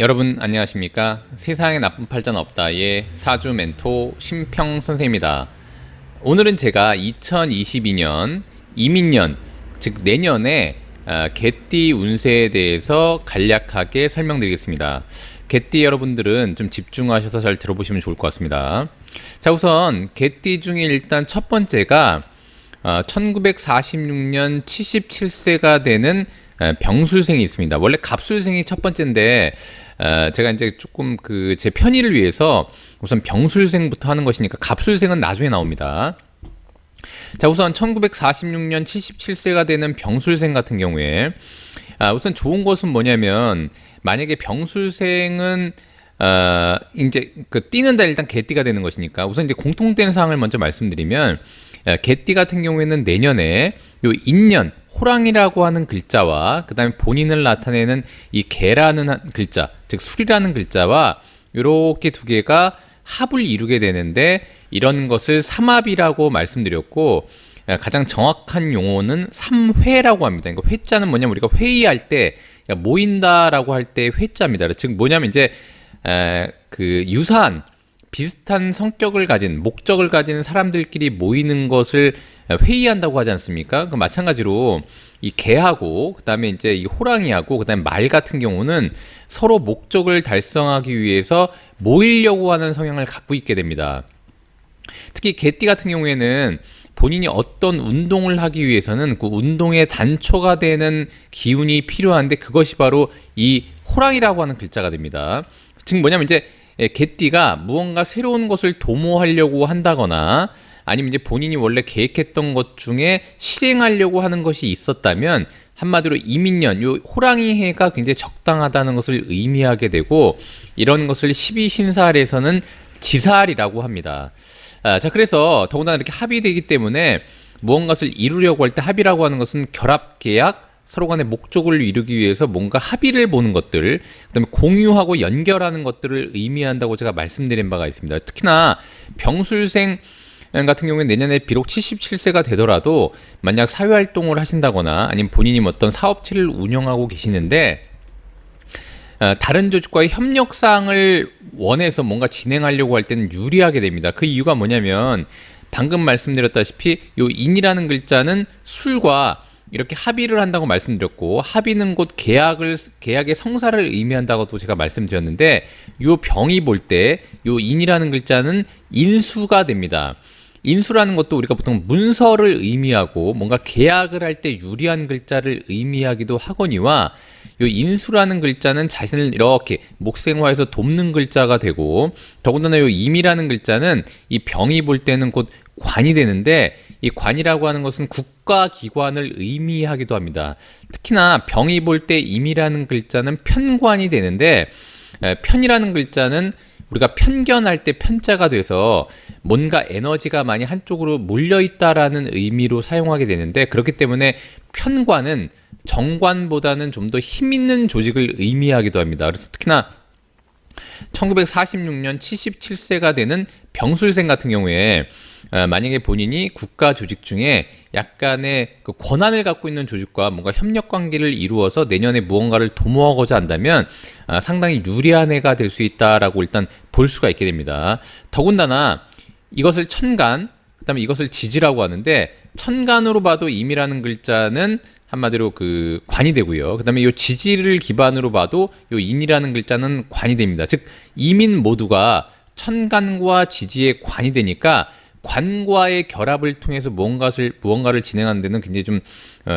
여러분 안녕하십니까? 세상에 나쁜 팔자는 없다의 사주 멘토 심평 선생입니다. 오늘은 제가 2022년 이민년 즉 내년에 개띠 운세에 대해서 간략하게 설명드리겠습니다. 개띠 여러분들은 좀 집중하셔서 잘 들어보시면 좋을 것 같습니다. 자, 우선 개띠 중에 일단 첫 번째가 1946년 77세가 되는 병술생이 있습니다. 원래 갑술생이 첫 번째인데 제가 이제 조금 제 편의를 위해서 우선 병술생부터 하는 것이니까 갑술생은 나중에 나옵니다. 자, 우선 1946년 77세가 되는 병술생 같은 경우에 우선 좋은 것은 뭐냐면, 만약에 병술생은 이제 띠는 달 일단 개띠가 되는 것이니까 우선 이제 공통된 사항을 먼저 말씀드리면, 개띠 같은 경우에는 내년에 요 인년 호랑이라고 하는 글자와 그 다음에 본인을 나타내는 이 개라는 글자, 즉 술이라는 글자와 이렇게 두 개가 합을 이루게 되는데, 이런 것을 삼합이라고 말씀드렸고, 가장 정확한 용어는 삼회라고 합니다. 그러니까 회자는 뭐냐면 우리가 회의할 때, 그러니까 모인다라고 할 때 회자입니다. 즉 뭐냐면 이제 유사한 비슷한 성격을 가진, 목적을 가진 사람들끼리 모이는 것을 회의한다고 하지 않습니까? 그 마찬가지로 이 개하고 그다음에 이제 이 호랑이하고 그다음에 말 같은 경우는 서로 목적을 달성하기 위해서 모이려고 하는 성향을 갖고 있게 됩니다. 특히 개띠 같은 경우에는 본인이 어떤 운동을 하기 위해서는 그 운동의 단초가 되는 기운이 필요한데, 그것이 바로 이 호랑이라고 하는 글자가 됩니다. 즉 뭐냐면 이제 개띠가 무언가 새로운 것을 도모하려고 한다거나 아니면 이제 본인이 원래 계획했던 것 중에 실행하려고 하는 것이 있었다면, 한마디로 이민년, 요 호랑이 해가 굉장히 적당하다는 것을 의미하게 되고, 이런 것을 12신살에서는 지살이라고 합니다. 자, 그래서 더군다나 이렇게 합이 되기 때문에 무언가를 이루려고 할 때 합이라고 하는 것은 결합, 계약, 서로 간의 목적을 이루기 위해서 뭔가 합의를 보는 것들, 그다음에 공유하고 연결하는 것들을 의미한다고 제가 말씀드린 바가 있습니다. 특히나 병술생 같은 경우에 내년에 비록 77세가 되더라도 만약 사회활동을 하신다거나 아니면 본인이 어떤 사업체를 운영하고 계시는데 다른 조직과의 협력사항을 원해서 뭔가 진행하려고 할 때는 유리하게 됩니다. 그 이유가 뭐냐면, 방금 말씀드렸다시피 요 인이라는 글자는 술과 이렇게 합의를 한다고 말씀드렸고, 합의는 곧 계약의 성사를 의미한다고도 제가 말씀드렸는데, 요 병이 볼 때 요 인이라는 글자는 인수가 됩니다. 인수라는 것도 우리가 보통 문서를 의미하고 뭔가 계약을 할 때 유리한 글자를 의미하기도 하거니와, 요 인수라는 글자는 자신을 이렇게 목생화해서 돕는 글자가 되고, 더군다나 요 임이라는 글자는 이 병이 볼 때는 곧 관이 되는데, 이 관이라고 하는 것은 국가기관을 의미하기도 합니다. 특히나 병이 볼 때 임이라는 글자는 편관이 되는데, 편이라는 글자는 우리가 편견할 때 편자가 돼서 뭔가 에너지가 많이 한쪽으로 몰려있다라는 의미로 사용하게 되는데, 그렇기 때문에 편관은 정관보다는 좀 더 힘있는 조직을 의미하기도 합니다. 그래서 특히나 1946년 77세가 되는 병술생 같은 경우에 만약에 본인이 국가 조직 중에 약간의 그 권한을 갖고 있는 조직과 뭔가 협력 관계를 이루어서 내년에 무언가를 도모하고자 한다면 상당히 유리한 해가 될 수 있다라고 일단 볼 수가 있게 됩니다. 더군다나 이것을 천간, 그다음에 이것을 지지라고 하는데, 천간으로 봐도 임이라는 글자는 한마디로 관이 되고요. 그다음에 이 지지를 기반으로 봐도 이 인이라는 글자는 관이 됩니다. 즉 이민 모두가 천간과 지지의 관이 되니까 관과의 결합을 통해서 무언가를 진행하는 데는 굉장히 좀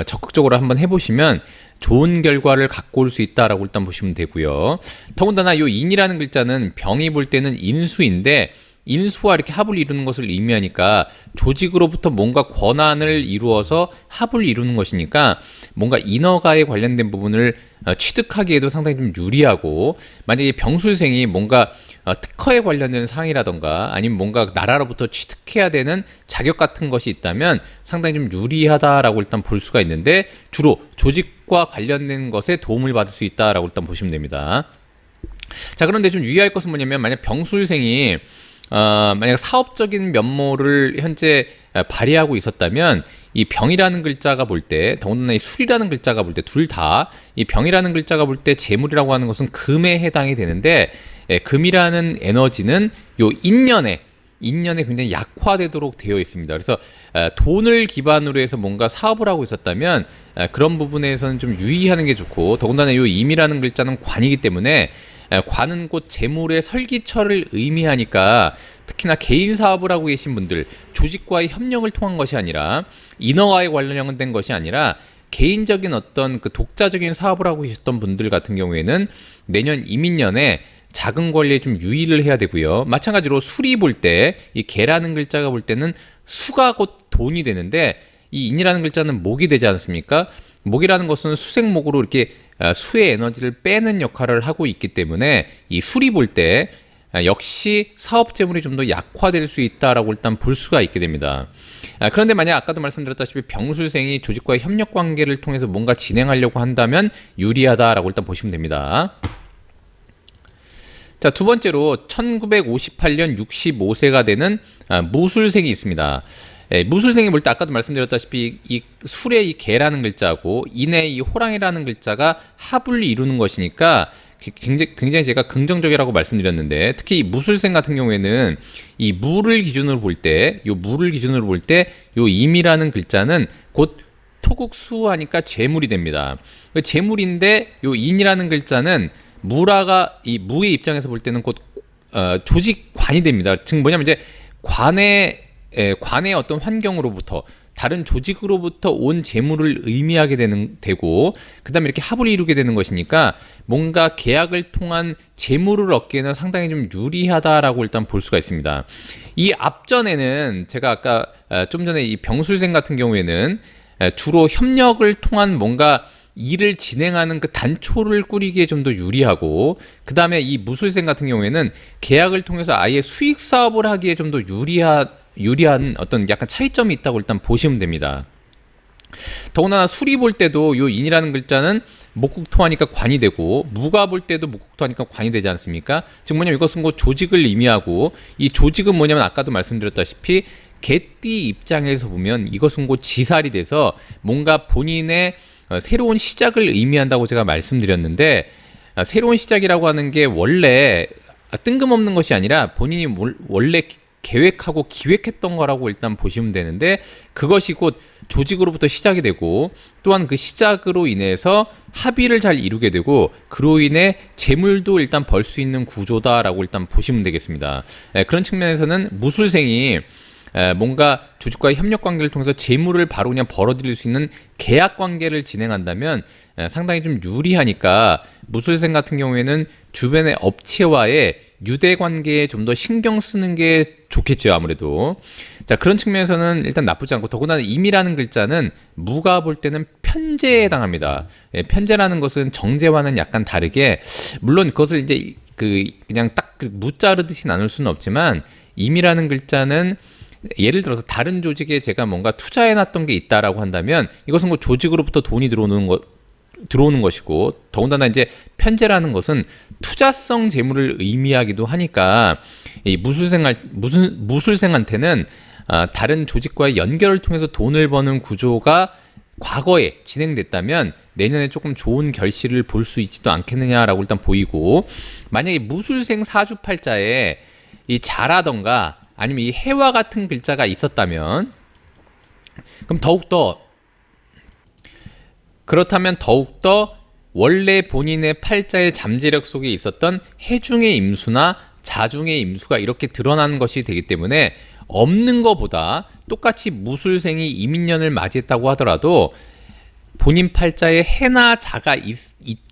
적극적으로 한번 해보시면 좋은 결과를 갖고 올 수 있다라고 일단 보시면 되고요. 더군다나 이 인이라는 글자는 병이 볼 때는 인수인데, 인수와 이렇게 합을 이루는 것을 의미하니까 조직으로부터 뭔가 권한을 이루어서 합을 이루는 것이니까 뭔가 인허가에 관련된 부분을 취득하기에도 상당히 좀 유리하고, 만약에 병술생이 뭔가 특허에 관련된 사항이라던가 아니면 뭔가 나라로부터 취득해야 되는 자격 같은 것이 있다면 상당히 좀 유리하다라고 일단 볼 수가 있는데, 주로 조직과 관련된 것에 도움을 받을 수 있다라고 일단 보시면 됩니다. 자, 그런데 좀 유의할 것은 뭐냐면, 만약 병술생이 만약 사업적인 면모를 현재 발휘하고 있었다면 이 병이라는 글자가 볼 때, 더군다나 이 술이라는 글자가 볼 때, 둘 다 이 병이라는 글자가 볼 때 재물이라고 하는 것은 금에 해당이 되는데, 금이라는 에너지는 요 인연에 굉장히 약화되도록 되어 있습니다. 그래서 돈을 기반으로 해서 뭔가 사업을 하고 있었다면 그런 부분에서는 좀 유의하는 게 좋고, 더군다나 요 임이라는 글자는 관이기 때문에 관은 곧 재물의 설기철을 의미하니까 특히나 개인 사업을 하고 계신 분들, 조직과의 협력을 통한 것이 아니라 인허와에 관련된 것이 아니라 개인적인 어떤 그 독자적인 사업을 하고 계셨던 분들 같은 경우에는 내년 이민년에 자금 관리에 좀 유의를 해야 되고요. 마찬가지로 술이 볼 때, 이 개라는 글자가 볼 때는 수가 곧 돈이 되는데, 이 인이라는 글자는 목이 되지 않습니까? 목이라는 것은 수생목으로 이렇게 수의 에너지를 빼는 역할을 하고 있기 때문에 이 술이 볼 때 역시 사업 재물이 좀 더 약화될 수 있다라고 일단 볼 수가 있게 됩니다. 그런데 만약 아까도 말씀드렸다시피 병술생이 조직과의 협력 관계를 통해서 뭔가 진행하려고 한다면 유리하다라고 일단 보시면 됩니다. 자, 두 번째로 1958년 65세가 되는 무술생이 있습니다. 무술생이 볼 때 아까도 말씀드렸다시피 이 술의 이 개라는 글자하고 인의 이 호랑이라는 글자가 합을 이루는 것이니까 굉장히 제가 긍정적이라고 말씀드렸는데, 특히 이 무술생 같은 경우에는 이 무를 기준으로 볼 때, 요 임이라는 글자는 곧 토국수하니까 재물이 됩니다. 재물인데 요 인이라는 글자는 무라가 이 무의 입장에서 볼 때는 곧 조직관이 됩니다. 즉 뭐냐면 이제 관의 어떤 환경으로부터, 다른 조직으로부터 온 재물을 의미하게 되고, 그다음에 이렇게 합을 이루게 되는 것이니까 뭔가 계약을 통한 재물을 얻기에는 상당히 좀 유리하다라고 일단 볼 수가 있습니다. 이 앞전에는 제가 아까 좀 전에 이 병술생 같은 경우에는 주로 협력을 통한 뭔가 일을 진행하는 그 단초를 꾸리기에 좀 더 유리하고, 그 다음에 이 무술생 같은 경우에는 계약을 통해서 아예 수익 사업을 하기에 좀 더 유리한 어떤 약간 차이점이 있다고 일단 보시면 됩니다. 더군다나 술이 볼 때도 요 인이라는 글자는 목국토하니까 관이 되고, 무가 볼 때도 목국토하니까 관이 되지 않습니까? 즉 뭐냐면 이것은 곧 조직을 의미하고, 이 조직은 뭐냐면 아까도 말씀드렸다시피 개띠 입장에서 보면 이것은 곧 지살이 돼서 뭔가 본인의 새로운 시작을 의미한다고 제가 말씀드렸는데, 새로운 시작이라고 하는 게 원래 뜬금없는 것이 아니라 본인이 원래 계획하고 기획했던 거라고 일단 보시면 되는데, 그것이 곧 조직으로부터 시작이 되고, 또한 그 시작으로 인해서 합의를 잘 이루게 되고, 그로 인해 재물도 일단 벌 수 있는 구조다라고 일단 보시면 되겠습니다. 그런 측면에서는 무술생이 뭔가 조직과의 협력 관계를 통해서 재물을 바로 그냥 벌어들일 수 있는 계약 관계를 진행한다면 상당히 좀 유리하니까, 무술생 같은 경우에는 주변의 업체와의 유대 관계에 좀 더 신경 쓰는 게 좋겠죠, 아무래도. 자, 그런 측면에서는 일단 나쁘지 않고, 더군다나 임이라는 글자는 무가 볼 때는 편제에 해당합니다. 편제라는 것은 정제와는 약간 다르게, 물론 그것을 이제 그냥 딱 무자르듯이 나눌 수는 없지만, 임이라는 글자는 예를 들어서 다른 조직에 제가 뭔가 투자해놨던 게 있다라고 한다면 이것은 뭐 조직으로부터 돈이 들어오는 것이고, 더군다나 이제 편제라는 것은 투자성 재물을 의미하기도 하니까 이 무술생한테는 다른 조직과의 연결을 통해서 돈을 버는 구조가 과거에 진행됐다면 내년에 조금 좋은 결실을 볼 수 있지도 않겠느냐라고 일단 보이고, 만약에 무술생 사주팔자에 이 자라던가 아니면 이 해와 같은 글자가 있었다면, 그럼 그렇다면 더욱더 원래 본인의 팔자의 잠재력 속에 있었던 해중의 임수나 자중의 임수가 이렇게 드러나는 것이 되기 때문에, 없는 것보다 똑같이 무술생이 이민년을 맞이했다고 하더라도 본인 팔자에 해나 자가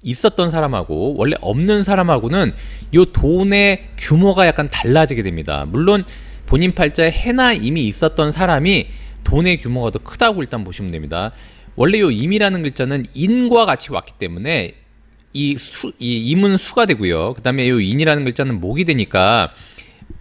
있었던 사람하고 원래 없는 사람하고는 이 돈의 규모가 약간 달라지게 됩니다. 물론 본인 팔자에 해나 임이 있었던 사람이 돈의 규모가 더 크다고 일단 보시면 됩니다. 원래 이 임이라는 글자는 인과 같이 왔기 때문에 이 임은 수가 되고요. 그 다음에 이 인이라는 글자는 목이 되니까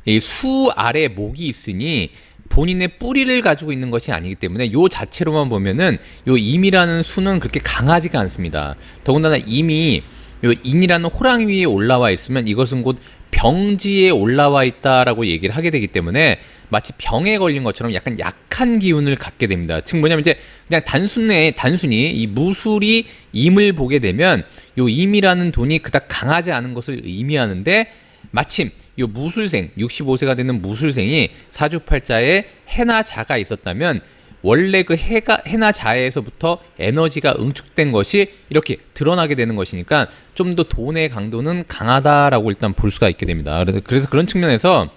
이 수 아래 목이 있으니 본인의 뿌리를 가지고 있는 것이 아니기 때문에 요 자체로만 보면은 요 임이라는 수는 그렇게 강하지가 않습니다. 더군다나 임이 요 인이라는 호랑이 위에 올라와 있으면 이것은 곧 병지에 올라와 있다라고 얘기를 하게 되기 때문에 마치 병에 걸린 것처럼 약간 약한 기운을 갖게 됩니다. 즉 뭐냐면 이제 그냥 단순히 이 무술이 임을 보게 되면 요 임이라는 돈이 그닥 강하지 않은 것을 의미하는데 마침 요 무술생 65세가 되는 무술생이 사주팔자에 해나 자가 있었다면 원래 그 해나 자에서부터 에너지가 응축된 것이 이렇게 드러나게 되는 것이니까 좀 더 돈의 강도는 강하다라고 일단 볼 수가 있게 됩니다. 그래서 그런 측면에서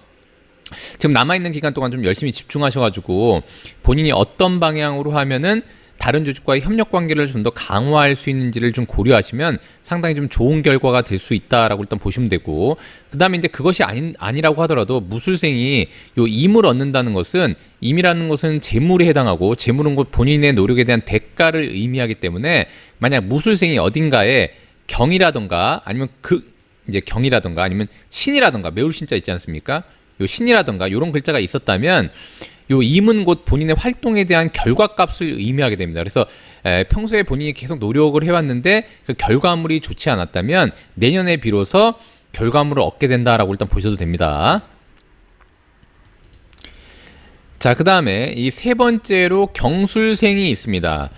지금 남아있는 기간 동안 좀 열심히 집중하셔가지고 본인이 어떤 방향으로 하면은 다른 조직과의 협력 관계를 좀 더 강화할 수 있는지를 좀 고려하시면 상당히 좀 좋은 결과가 될 수 있다라고 일단 보시면 되고, 그 다음에 이제 그것이 아니라고 하더라도 무술생이 요 임을 얻는다는 것은, 임이라는 것은 재물에 해당하고 재물은 곧 본인의 노력에 대한 대가를 의미하기 때문에 만약 무술생이 어딘가에 경이라던가 아니면 이제 경이라던가 아니면 신이라던가 매울 신자 있지 않습니까? 요 신이라던가 요런 글자가 있었다면 요 임은 곧 본인의 활동에 대한 결과값을 의미하게 됩니다. 그래서 평소에 본인이 계속 노력을 해왔는데 그 결과물이 좋지 않았다면 내년에 비로소 결과물을 얻게 된다라고 일단 보셔도 됩니다. 자, 그 다음에 이 세 번째로 경술생이 있습니다.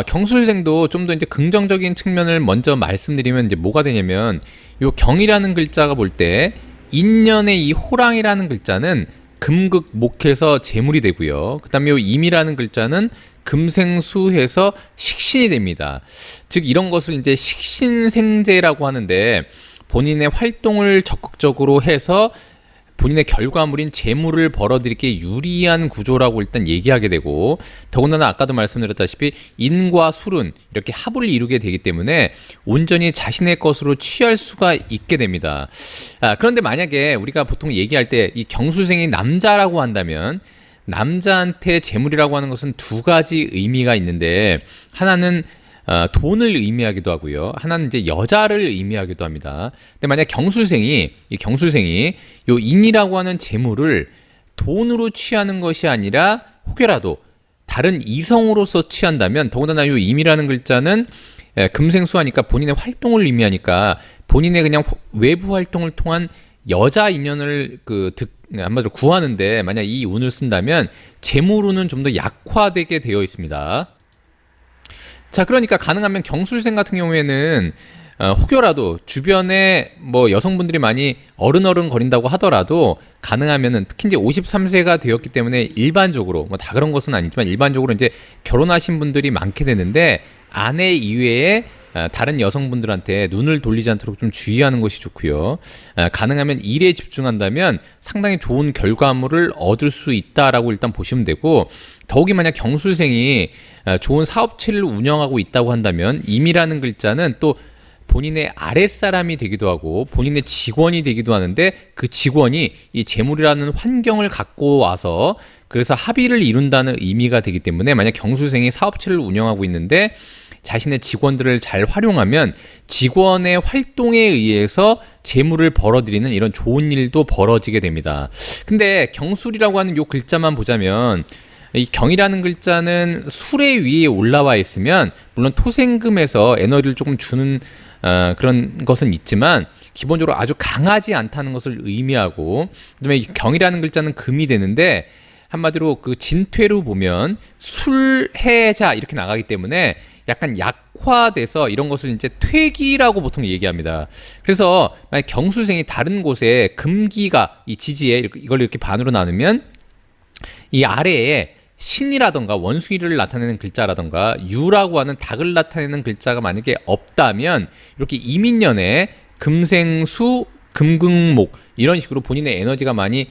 경술생도 좀 더 이제 긍정적인 측면을 먼저 말씀드리면 이제 뭐가 되냐면 요 경이라는 글자가 볼 때 인년의 이 호랑이라는 글자는 금극목해서 재물이 되고요. 그 다음에 요 임이라는 글자는 금생수해서 식신이 됩니다. 즉 이런 것을 이제 식신생재라고 하는데 본인의 활동을 적극적으로 해서 본인의 결과물인 재물을 벌어들이기에 유리한 구조라고 일단 얘기하게 되고, 더군다나 아까도 말씀드렸다시피 인과 술은 이렇게 합을 이루게 되기 때문에 온전히 자신의 것으로 취할 수가 있게 됩니다. 그런데 만약에 우리가 보통 얘기할 때 이 경술생이 남자라고 한다면 남자한테 재물이라고 하는 것은 두 가지 의미가 있는데, 하나는 돈을 의미하기도 하고요. 하나는 이제 여자를 의미하기도 합니다. 근데 만약 경술생이 요 인이라고 하는 재물을 돈으로 취하는 것이 아니라 혹여라도 다른 이성으로서 취한다면, 더군다나 요 임이라는 글자는 금생수하니까 본인의 활동을 의미하니까 본인의 그냥 외부 활동을 통한 여자 인연을 한마디로 구하는데 만약 이 운을 쓴다면 재물운은 좀 더 약화되게 되어 있습니다. 자, 그러니까 가능하면 경술생 같은 경우에는 혹여라도 주변에 뭐 여성분들이 많이 어른어른 거린다고 하더라도 가능하면은 특히 이제 53세가 되었기 때문에 일반적으로 뭐 다 그런 것은 아니지만 일반적으로 이제 결혼하신 분들이 많게 되는데 아내 이외에 다른 여성분들한테 눈을 돌리지 않도록 좀 주의하는 것이 좋고요. 가능하면 일에 집중한다면 상당히 좋은 결과물을 얻을 수 있다라고 일단 보시면 되고, 더욱이 만약 경술생이 좋은 사업체를 운영하고 있다고 한다면 임이라는 글자는 또 본인의 아랫사람이 되기도 하고 본인의 직원이 되기도 하는데 그 직원이 이 재물이라는 환경을 갖고 와서 그래서 합의를 이룬다는 의미가 되기 때문에 만약 경술생이 사업체를 운영하고 있는데 자신의 직원들을 잘 활용하면 직원의 활동에 의해서 재물을 벌어들이는 이런 좋은 일도 벌어지게 됩니다. 근데 경술이라고 하는 요 글자만 보자면 이 경이라는 글자는 술의 위에 올라와 있으면 물론 토생금에서 에너지를 조금 주는 그런 것은 있지만 기본적으로 아주 강하지 않다는 것을 의미하고, 그다음에 이 경이라는 글자는 금이 되는데 한마디로 그 진퇴로 보면 술해자 이렇게 나가기 때문에 약간 약화돼서 이런 것을 이제 퇴기라고 보통 얘기합니다. 그래서 만약 경술생이 다른 곳에 금기가 이 지지에 이걸 이렇게 반으로 나누면 이 아래에 신이라던가 원숭이를 나타내는 글자라던가 유라고 하는 닭을 나타내는 글자가 만약에 없다면 이렇게 이민년에 금생수, 금극목 이런 식으로 본인의 에너지가 많이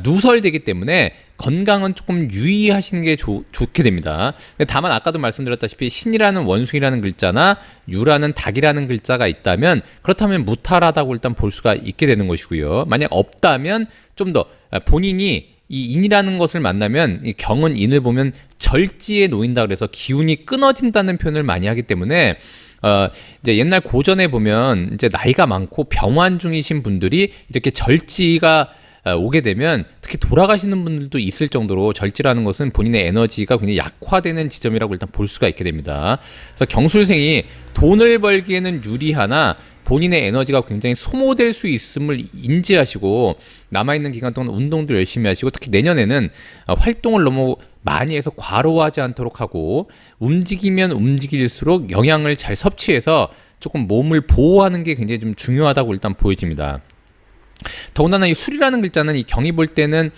누설되기 때문에 건강은 조금 유의하시는 게 좋게 됩니다. 다만 아까도 말씀드렸다시피 신이라는 원숭이라는 글자나 유라는 닭이라는 글자가 있다면 그렇다면 무탈하다고 일단 볼 수가 있게 되는 것이고요. 만약 없다면 좀 더 본인이 이 인이라는 것을 만나면 이 경은 인을 보면 절지에 놓인다 그래서 기운이 끊어진다는 표현을 많이 하기 때문에 이제 옛날 고전에 보면 이제 나이가 많고 병환 중이신 분들이 이렇게 절지가 오게 되면 특히 돌아가시는 분들도 있을 정도로 절제라는 것은 본인의 에너지가 굉장히 약화되는 지점이라고 일단 볼 수가 있게 됩니다. 그래서 경술생이 돈을 벌기에는 유리하나 본인의 에너지가 굉장히 소모될 수 있음을 인지하시고 남아있는 기간 동안 운동도 열심히 하시고 특히 내년에는 활동을 너무 많이 해서 과로하지 않도록 하고 움직이면 움직일수록 영양을 잘 섭취해서 조금 몸을 보호하는 게 굉장히 좀 중요하다고 일단 보여집니다. 더군다나 이 술이라는 글자는 이 경이 볼 때는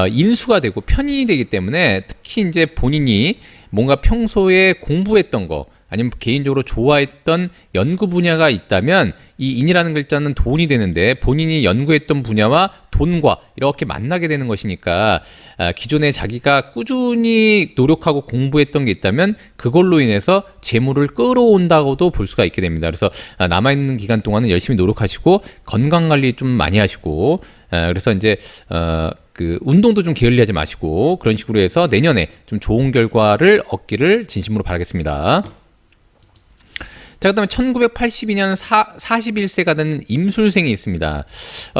인수가 되고 편인이 되기 때문에 특히 이제 본인이 뭔가 평소에 공부했던 거 아니면 개인적으로 좋아했던 연구 분야가 있다면 이 인이라는 글자는 돈이 되는데 본인이 연구했던 분야와 돈과 이렇게 만나게 되는 것이니까 기존에 자기가 꾸준히 노력하고 공부했던 게 있다면 그걸로 인해서 재물을 끌어온다고도 볼 수가 있게 됩니다. 그래서 남아있는 기간 동안은 열심히 노력하시고 건강관리 좀 많이 하시고 그래서 이제 그 운동도 좀 게을리하지 마시고 그런 식으로 해서 내년에 좀 좋은 결과를 얻기를 진심으로 바라겠습니다. 자, 그 다음에 1982년 41세가 되는 임술생이 있습니다.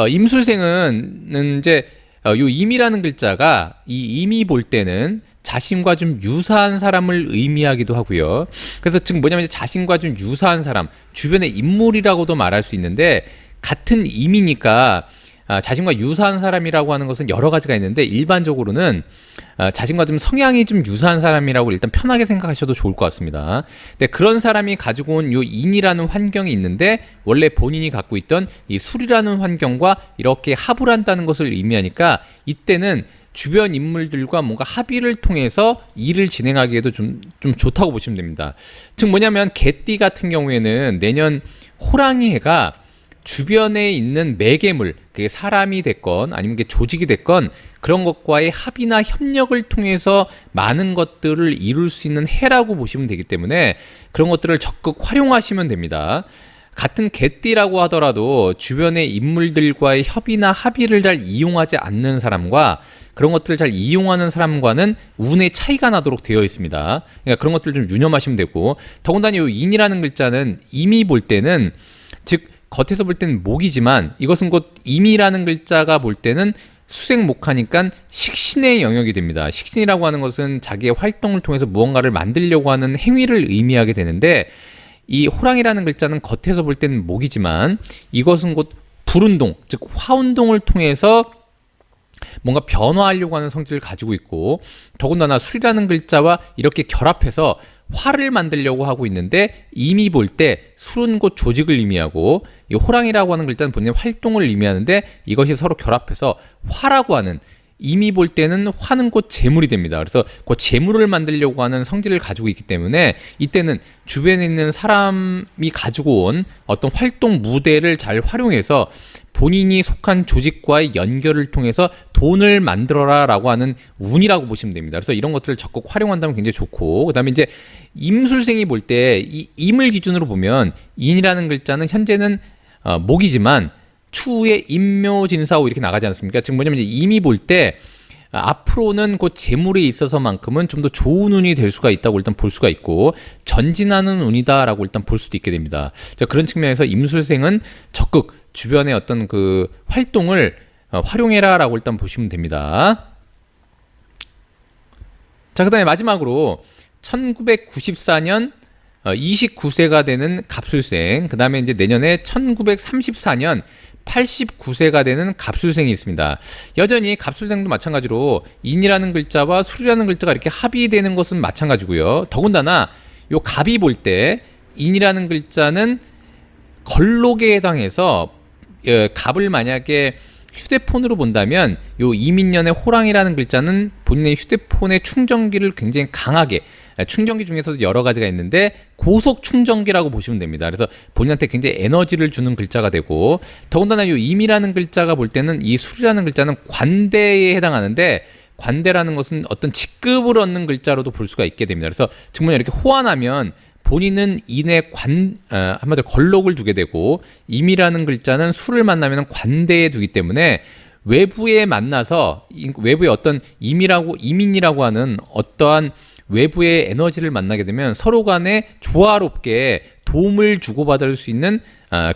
임술생은 이제 요 임이라는 글자가 이 임이 볼 때는 자신과 좀 유사한 사람을 의미하기도 하고요. 그래서 지금 뭐냐면 이제 자신과 좀 유사한 사람, 주변의 인물이라고도 말할 수 있는데 같은 임이니까 자신과 유사한 사람이라고 하는 것은 여러 가지가 있는데 일반적으로는 자신과 좀 성향이 좀 유사한 사람이라고 일단 편하게 생각하셔도 좋을 것 같습니다. 근데 그런 사람이 가지고 온 요 인이라는 환경이 있는데 원래 본인이 갖고 있던 이 술이라는 환경과 이렇게 합을 한다는 것을 의미하니까 이때는 주변 인물들과 뭔가 합의를 통해서 일을 진행하기에도 좀 좋다고 보시면 됩니다. 즉 뭐냐면 개띠 같은 경우에는 내년 호랑이 해가 주변에 있는 매개물, 그게 사람이 됐건 아니면 그게 조직이 됐건 그런 것과의 합의나 협력을 통해서 많은 것들을 이룰 수 있는 해라고 보시면 되기 때문에 그런 것들을 적극 활용하시면 됩니다. 같은 개띠라고 하더라도 주변의 인물들과의 협의나 합의를 잘 이용하지 않는 사람과 그런 것들을 잘 이용하는 사람과는 운의 차이가 나도록 되어 있습니다. 그러니까 그런 것들을 좀 유념하시면 되고 더군다나 이 인이라는 글자는 임이 볼 때는 즉 겉에서 볼 때는 목이지만 이것은 곧 임이라는 글자가 볼 때는 수생목하니까 식신의 영역이 됩니다. 식신이라고 하는 것은 자기의 활동을 통해서 무언가를 만들려고 하는 행위를 의미하게 되는데 이 호랑이라는 글자는 겉에서 볼 때는 목이지만 이것은 곧 불운동, 즉 화운동을 통해서 뭔가 변화하려고 하는 성질을 가지고 있고 더군다나 술이라는 글자와 이렇게 결합해서 화를 만들려고 하고 있는데 임이 볼 때 술은 곧 조직을 의미하고 이 호랑이라고 하는 글자는 본인의 활동을 의미하는데 이것이 서로 결합해서 화라고 하는 임이 볼 때는 화는 곧 재물이 됩니다. 그래서 그 재물을 만들려고 하는 성질을 가지고 있기 때문에 이때는 주변에 있는 사람이 가지고 온 어떤 활동 무대를 잘 활용해서 본인이 속한 조직과의 연결을 통해서 돈을 만들어라 라고 하는 운이라고 보시면 됩니다. 그래서 이런 것들을 적극 활용한다면 굉장히 좋고 그 다음에 이제 임술생이 볼 때 이 임을 기준으로 보면 인이라는 글자는 현재는 목이지만 추후에 임묘진사오 이렇게 나가지 않습니까? 지금 뭐냐면 이제 임이 볼 때 앞으로는 곧 재물에 있어서만큼은 좀 더 좋은 운이 될 수가 있다고 일단 볼 수가 있고 전진하는 운이다라고 일단 볼 수도 있게 됩니다. 자, 그런 측면에서 임술생은 적극 주변의 어떤 그 활동을 활용해라라고 일단 보시면 됩니다. 자, 그다음에 마지막으로 1994년 29세가 되는 갑술생, 그 다음에 이제 내년에 1934년 89세가 되는 갑술생이 있습니다. 여전히 갑술생도 마찬가지로 인이라는 글자와 술이라는 글자가 이렇게 합의되는 것은 마찬가지고요. 더군다나 요 갑이 볼 때 인이라는 글자는 걸록에 해당해서 갑을 만약에 휴대폰으로 본다면 요 이민년의 호랑이라는 글자는 본인의 휴대폰의 충전기를 굉장히 강하게 충전기 중에서도 여러 가지가 있는데 고속 충전기라고 보시면 됩니다. 그래서 본인한테 굉장히 에너지를 주는 글자가 되고 더군다나 요 임이라는 글자가 볼 때는 이 술이라는 글자는 관대에 해당하는데 관대라는 것은 어떤 직급을 얻는 글자로도 볼 수가 있게 됩니다. 그래서 정말 이렇게 호환하면 본인은 인의 한마디로 걸록을 두게 되고 임이라는 글자는 술을 만나면 관대에 두기 때문에 외부에 만나서 외부의 어떤 이민이라고 하는 어떠한 외부의 에너지를 만나게 되면 서로 간에 조화롭게 도움을 주고받을 수 있는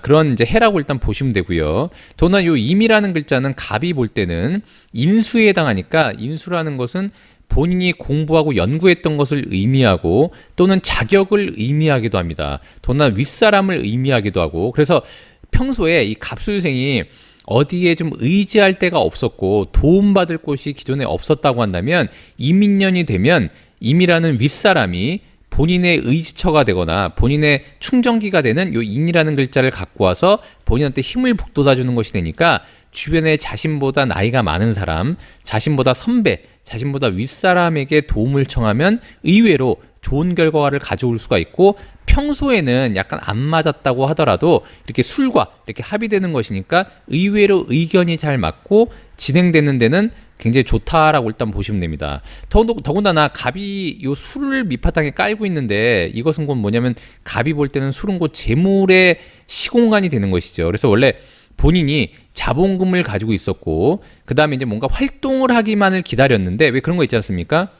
그런 이제 해라고 일단 보시면 되고요. 더구나 요 임이라는 글자는 갑이 볼 때는 인수에 해당하니까 인수라는 것은 본인이 공부하고 연구했던 것을 의미하고 또는 자격을 의미하기도 합니다. 더구나 윗사람을 의미하기도 하고 그래서 평소에 이 갑술생이 어디에 좀 의지할 데가 없었고 도움받을 곳이 기존에 없었다고 한다면 임인년이 되면 임이라는 윗사람이 본인의 의지처가 되거나 본인의 충전기가 되는 요 인이라는 글자를 갖고 와서 본인한테 힘을 북돋아 주는 것이 되니까 주변에 자신보다 나이가 많은 사람, 자신보다 선배, 자신보다 윗사람에게 도움을 청하면 의외로 좋은 결과를 가져올 수가 있고 평소에는 약간 안 맞았다고 하더라도 이렇게 술과 이렇게 합의되는 것이니까 의외로 의견이 잘 맞고 진행되는 데는 굉장히 좋다라고 일단 보시면 됩니다. 더군다나 갑이 요 술을 밑바탕에 깔고 있는데 이것은 곧 뭐냐면 갑이 볼 때는 술은 곧 재물의 시공간이 되는 것이죠. 그래서 원래 본인이 자본금을 가지고 있었고 그 다음에 이제 뭔가 활동을 하기만을 기다렸는데 왜 그런 거 있지 않습니까?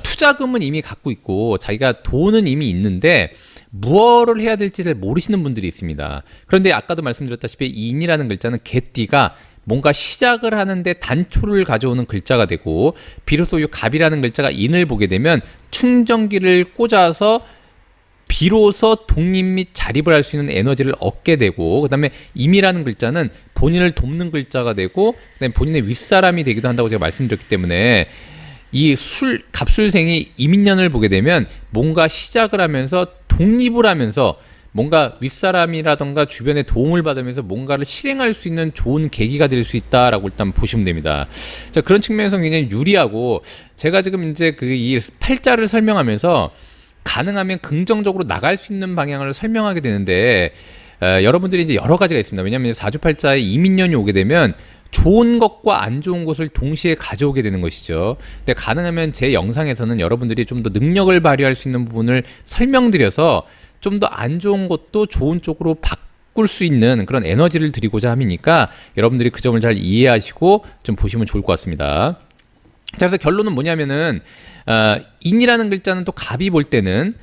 투자금은 이미 갖고 있고 자기가 돈은 이미 있는데 무엇을 해야 될지를 모르시는 분들이 있습니다. 그런데 아까도 말씀드렸다시피 이 인이라는 글자는 개띠가 뭔가 시작을 하는데 단초를 가져오는 글자가 되고 비로소 이 갑이라는 글자가 인을 보게 되면 충전기를 꽂아서 비로소 독립 및 자립을 할 수 있는 에너지를 얻게 되고 그 다음에 임이라는 글자는 본인을 돕는 글자가 되고 그다음에 본인의 윗사람이 되기도 한다고 제가 말씀드렸기 때문에 이 갑술생이 임인년을 보게 되면 뭔가 시작을 하면서 독립을 하면서 뭔가 윗사람이라던가 주변의 도움을 받으면서 뭔가를 실행할 수 있는 좋은 계기가 될 수 있다라고 일단 보시면 됩니다. 자, 그런 측면에서 굉장히 유리하고 제가 지금 이제 이 팔자를 설명하면서 가능하면 긍정적으로 나갈 수 있는 방향을 설명하게 되는데 여러분들이 이제 여러 가지가 있습니다. 왜냐하면 사주팔자에 임인년이 오게 되면 좋은 것과 안 좋은 것을 동시에 가져오게 되는 것이죠. 근데 가능하면 제 영상에서는 여러분들이 좀 더 능력을 발휘할 수 있는 부분을 설명드려서 좀 더 안 좋은 것도 좋은 쪽으로 바꿀 수 있는 그런 에너지를 드리고자 함이니까 여러분들이 그 점을 잘 이해하시고 좀 보시면 좋을 것 같습니다. 자, 그래서 결론은 뭐냐면은 인이라는 글자는 또 갑이 볼 때는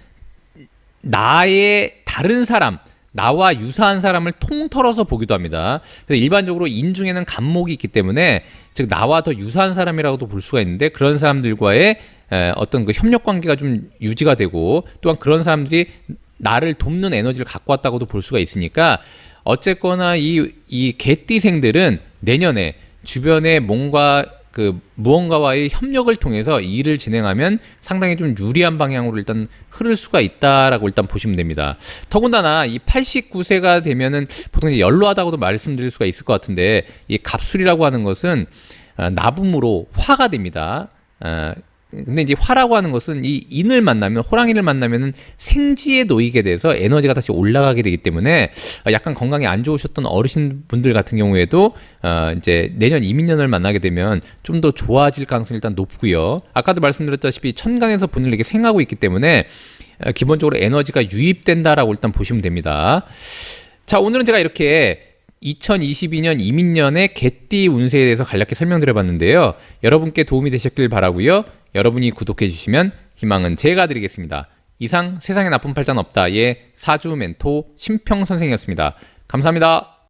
나의 다른 사람, 나와 유사한 사람을 통틀어서 보기도 합니다. 그래서 일반적으로 인 중에는 갑목이 있기 때문에 즉 나와 더 유사한 사람이라고도 볼 수가 있는데 그런 사람들과의 어떤 그 협력 관계가 좀 유지가 되고 또한 그런 사람들이 나를 돕는 에너지를 갖고 왔다고도 볼 수가 있으니까 어쨌거나 이 개띠생들은 내년에 주변에 무언가와의 협력을 통해서 일을 진행하면 상당히 좀 유리한 방향으로 일단 흐를 수가 있다라고 일단 보시면 됩니다. 더군다나 이 89세가 되면은 보통 이제 연로하다고도 말씀드릴 수가 있을 것 같은데 이 갑술이라고 하는 것은 나붐으로 화가 됩니다. 근데 이제 화라고 하는 것은 이 인을 만나면 호랑이를 만나면은 생지에 놓이게 돼서 에너지가 다시 올라가게 되기 때문에 약간 건강이 안 좋으셨던 어르신분들 같은 경우에도 이제 내년 이민년을 만나게 되면 좀 더 좋아질 가능성이 일단 높고요. 아까도 말씀드렸다시피 천간에서 본인을 이렇게 생하고 있기 때문에 기본적으로 에너지가 유입된다라고 일단 보시면 됩니다. 자, 오늘은 제가 이렇게 2022년 이민년의 개띠 운세에 대해서 간략히 설명드려봤는데요. 여러분께 도움이 되셨길 바라고요. 여러분이 구독해 주시면 희망은 제가 드리겠습니다. 이상 세상에 나쁜 팔자는 없다의 사주 멘토 심평 선생이었습니다. 감사합니다.